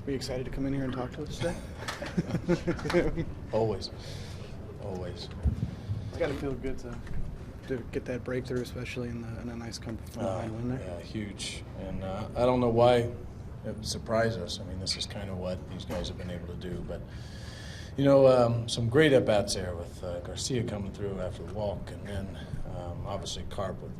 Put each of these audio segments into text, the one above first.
Are you excited to come in here and talk to us today? Always. It's got to feel good to get that breakthrough, especially in a nice come from behind win there. Yeah, huge. And I don't know why it surprised us. I mean, this is kind of what these guys have been able to do. But, you know, some great at-bats there with Garcia coming through after the walk, and then obviously Carp with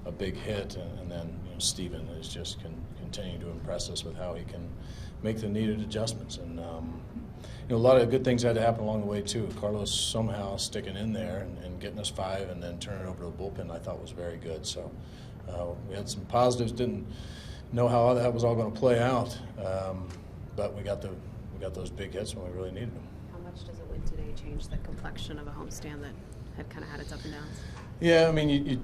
a big hit, and then Stephen is just continuing to impress us with how he can make the needed adjustments. And a lot of good things had to happen along the way too. Carlos somehow sticking in there and getting us 5, and then turning it over to the bullpen, I thought was very good. So we had some positives. Didn't know how that was all going to play out, but we got those big hits when we really needed them. How much does a win today change the complexion of a homestand that had kind of had its up and downs? Yeah, I mean, you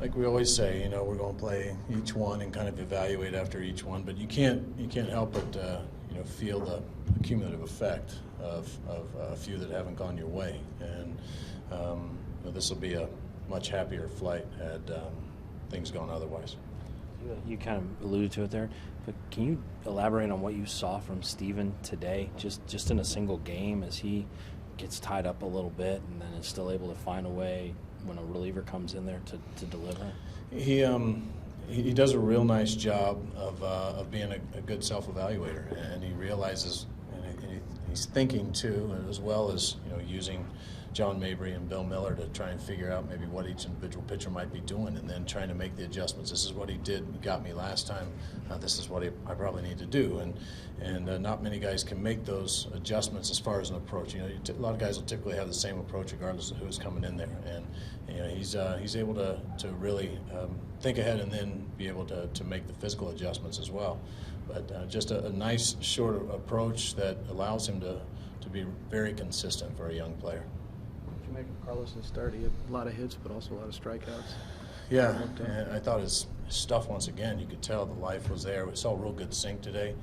like we always say, we're going to play each one and kind of evaluate after each one, but you can't help but feel the cumulative effect of a few that haven't gone your way, and this will be a much happier flight had things gone otherwise. You kind of alluded to it there, but can you elaborate on what you saw from Stephen today, just in a single game, as he gets tied up a little bit and then is still able to find a way when a reliever comes in there to deliver? He does a real nice job of being a good self-evaluator, and he realizes, and he's thinking too, as well as using John Mabry and Bill Miller to try and figure out maybe what each individual pitcher might be doing, and then trying to make the adjustments. This is what he did, he got me last time. This is what I probably need to do, and not many guys can make those adjustments as far as an approach. A lot of guys will typically have the same approach regardless of who's coming in there, and he's able to really think ahead and then be able to make the physical adjustments as well. But just a nice short approach that allows him to be very consistent for a young player. What did you make of Carlos' start? He had a lot of hits, but also a lot of strikeouts. Yeah, and I thought his stuff, once again, you could tell the life was there. We saw a real good sink today.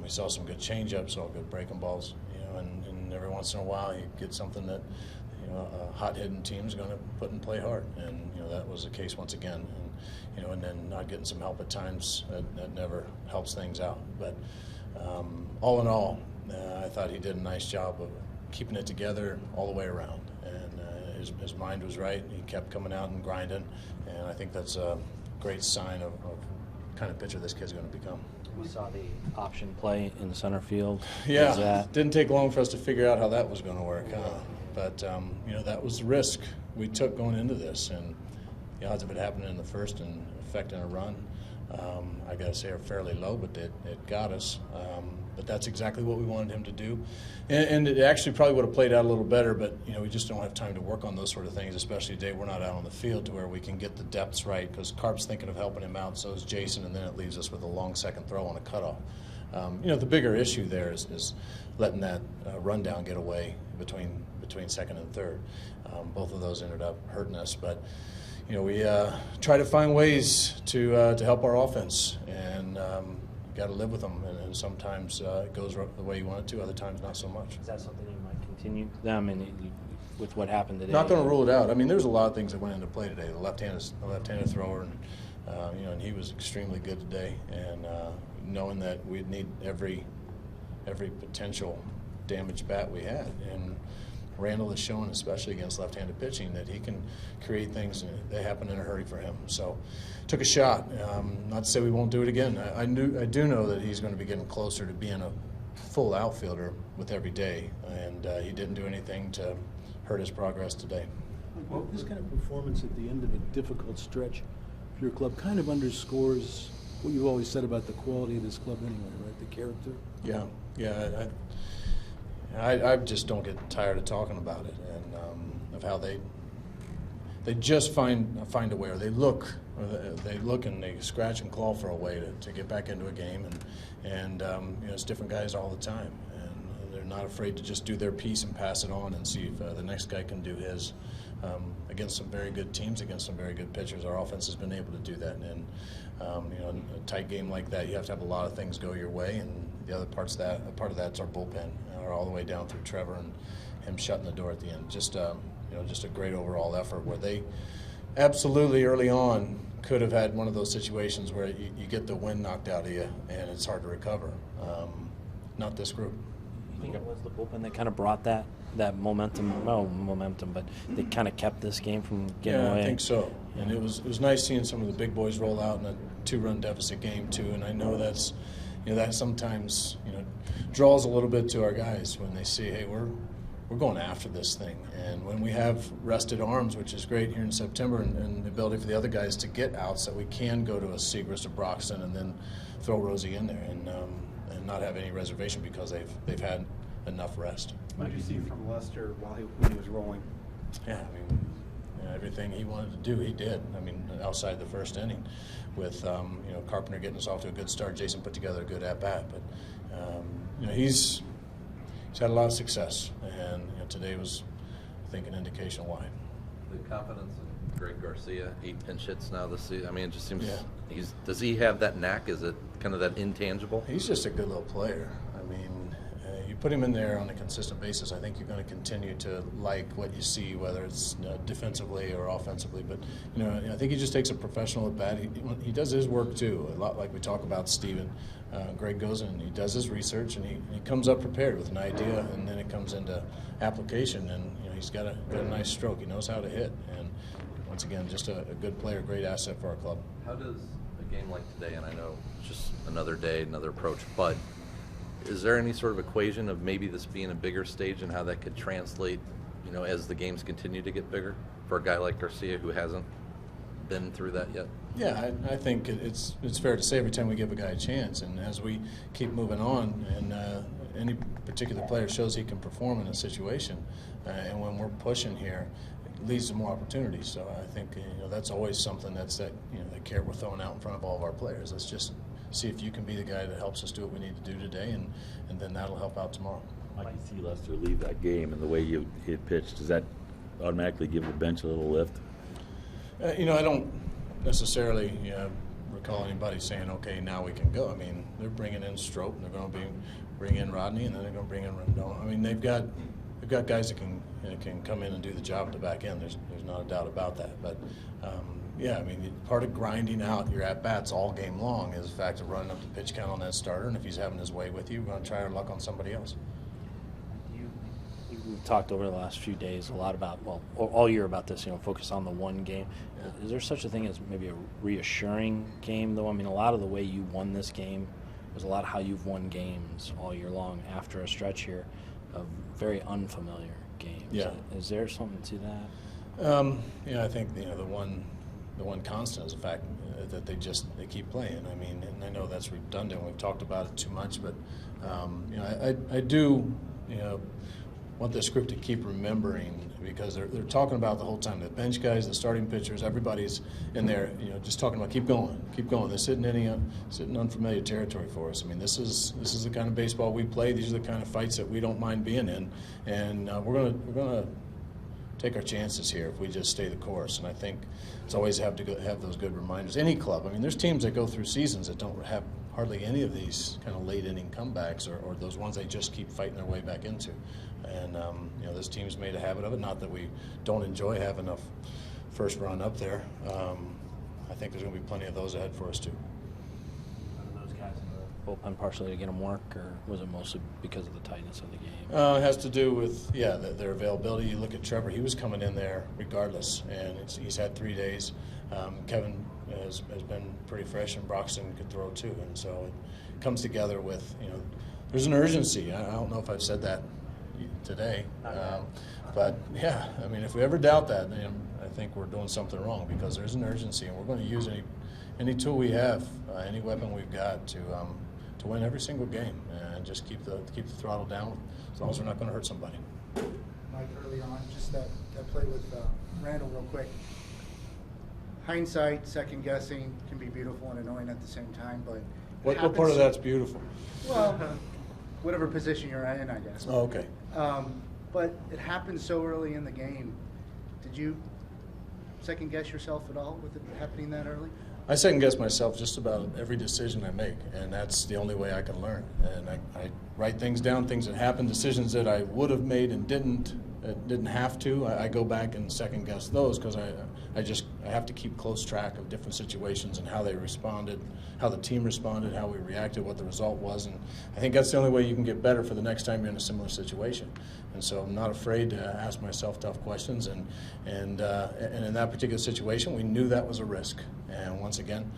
We saw some good changeups, saw good breaking balls, and every once in a while you get something that a hot-hitting team is going to put in play hard, and that was the case once again. And then not getting some help at times, that never helps things out. But all in all, I thought he did a nice job of keeping it together all the way around, and his mind was right. He kept coming out and grinding, and I think that's a great sign of kind of pitcher this kid's going to become. We saw the option play in center field. Yeah, didn't take long for us to figure out how that was going to work. But that was the risk we took going into this, and the odds of it happening in the first and affecting a run, I got to say, are fairly low, but it got us. But that's exactly what we wanted him to do. And it actually probably would have played out a little better, but we just don't have time to work on those sort of things, especially today we're not out on the field to where we can get the depths right, because Carp's thinking of helping him out, so is Jason, and then it leaves us with a long second throw on a cutoff. The bigger issue there is letting that rundown get away between second and third. Both of those ended up hurting us, but we try to find ways to help our offense, and got to live with them. And sometimes it goes the way you want it to, other times not so much. Is that something you might continue? With what happened today? Not going to rule it out. I mean, there's a lot of things that went into play today. The left-handed thrower, and he was extremely good today. And knowing that we'd need every potential damaged bat we had, and Randall has shown, especially against left-handed pitching, that he can create things and they happen in a hurry for him. So took a shot. Not to say we won't do it again. I do know that he's going to be getting closer to being a full outfielder with every day, and he didn't do anything to hurt his progress today. Well, this kind of performance at the end of a difficult stretch for your club kind of underscores what you've always said about the quality of this club anyway, right? The character. Yeah. I just don't get tired of talking about it, and of how they just find a way, or they look and they scratch and claw for a way to get back into a game, and it's different guys all the time, and they're not afraid to just do their piece and pass it on and see if the next guy can do his. Against some very good teams, against some very good pitchers, our offense has been able to do that, and in a tight game like that, you have to have a lot of things go your way, and the other part of that's our bullpen, all the way down through Trevor and him shutting the door at the end. Just a great overall effort where they absolutely early on could have had one of those situations where you get the wind knocked out of you and it's hard to recover. Not this group. You think it was the bullpen that kind of brought that momentum? No momentum, but they kind of kept this game from getting away. I think so. And it was nice seeing some of the big boys roll out in a 2-run deficit game too. And I know that's that sometimes draws a little bit to our guys when they see, hey, we're going after this thing. And when we have rested arms, which is great here in September, and the ability for the other guys to get outs, that we can go to a Segrist or Broxton and then throw Rosie in there and not have any reservation because they've had enough rest. What did you see from Lester when he was rolling? Yeah, I mean, everything he wanted to do, he did. I mean, outside the first inning, with Carpenter getting us off to a good start, Jason put together a good at bat, but he's had a lot of success, and today was, I think, an indication why. The confidence in Greg Garcia, 8 pinch hits now this season. I mean, it just seems does he have that knack? Is it kind of that intangible? He's just a good little player. I mean, you put him in there on a consistent basis, I think you're going to continue to like what you see, whether it's defensively or offensively. But I think he just takes a professional at bat. He does his work too, a lot like we talk about Stephen. Greg goes in and he does his research and he comes up prepared with an idea, and then it comes into application. And he's got a nice stroke. He knows how to hit. And once again, just a good player, great asset for our club. How does a game like today, and I know it's just another day, another approach, but is there any sort of equation of maybe this being a bigger stage and how that could translate, as the games continue to get bigger for a guy like Garcia who hasn't been through that yet? Yeah, I think it's fair to say every time we give a guy a chance, and as we keep moving on, and any particular player shows he can perform in a situation, and when we're pushing here, it leads to more opportunities. So I think that's always something that carrot we're throwing out in front of all of our players. Let's just see if you can be the guy that helps us do what we need to do today, and then that'll help out tomorrow. Mike, you see Lester leave that game and the way he pitched, does that automatically give the bench a little lift? I don't necessarily recall anybody saying, okay, now we can go. I mean, they're bringing in Strope, and they're going to bring in Rodney, and then they're going to bring in Rendon. I mean, they've got guys that can come in and do the job at the back end. There's not a doubt about that. But I mean, part of grinding out your at bats all game long is the fact of running up the pitch count on that starter, and if he's having his way with you, we're going to try our luck on somebody else. We've talked over the last few days a lot about, all year about this, focus on the one game. Yeah. Is there such a thing as maybe a reassuring game, though? I mean, a lot of the way you won this game was a lot of how you've won games all year long after a stretch here of very unfamiliar games. Yeah. Is there something to that? I think the one constant is the fact that they keep playing. I mean, and I know that's redundant. We've talked about it too much, but I do want this group to keep remembering, because they're talking about the whole time, the bench guys, the starting pitchers, everybody's in there, just talking about keep going. They're sitting in unfamiliar territory for us. I mean, this is the kind of baseball we play. These are the kind of fights that we don't mind being in, and we're gonna take our chances here if we just stay the course. And I think it's always have those good reminders. Any club, I mean, there's teams that go through seasons that don't have hardly any of these kind of late inning comebacks, or those ones they just keep fighting their way back into. And this team's made a habit of it. Not that we don't enjoy having a first run up there. I think there's going to be plenty of those ahead for us too. Are those guys in the bullpen partially to get them work, or was it mostly because of the tightness of the game? It has to do with their availability. You look at Trevor; he was coming in there regardless, and he's had 3 days. Kevin has been pretty fresh, and Broxton could throw too, and so it comes together with there's an urgency. I don't know if I've said that today, but I mean, if we ever doubt that, then I think we're doing something wrong, because there's an urgency, and we're going to use any tool we have, any weapon we've got to win every single game, and just keep the throttle down as long as we're not going to hurt somebody. Mike, early on, just that play with Randall real quick. Hindsight, second guessing can be beautiful and annoying at the same time, but what part of that's beautiful? Well, whatever position you're in, I guess. Oh, okay. But it happened so early in the game. Did you second guess yourself at all with it happening that early? I second guess myself just about every decision I make, and that's the only way I can learn. And I write things down, things that happen, decisions that I would have made and didn't, didn't have to. I go back and second guess those because I have to keep close track of different situations and how they responded, how the team responded, how we reacted, what the result was, and I think that's the only way you can get better for the next time you're in a similar situation. And so I'm not afraid to ask myself tough questions, and in that particular situation, we knew that was a risk, and once again,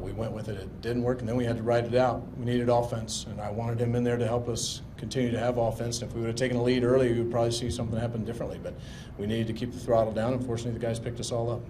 we went with it. It didn't work, and then we had to ride it out. We needed offense, and I wanted him in there to help us continue to have offense. And if we would have taken a lead early, we would probably see something happen differently. But we needed to keep the throttle down. Unfortunately, the guys picked us all up.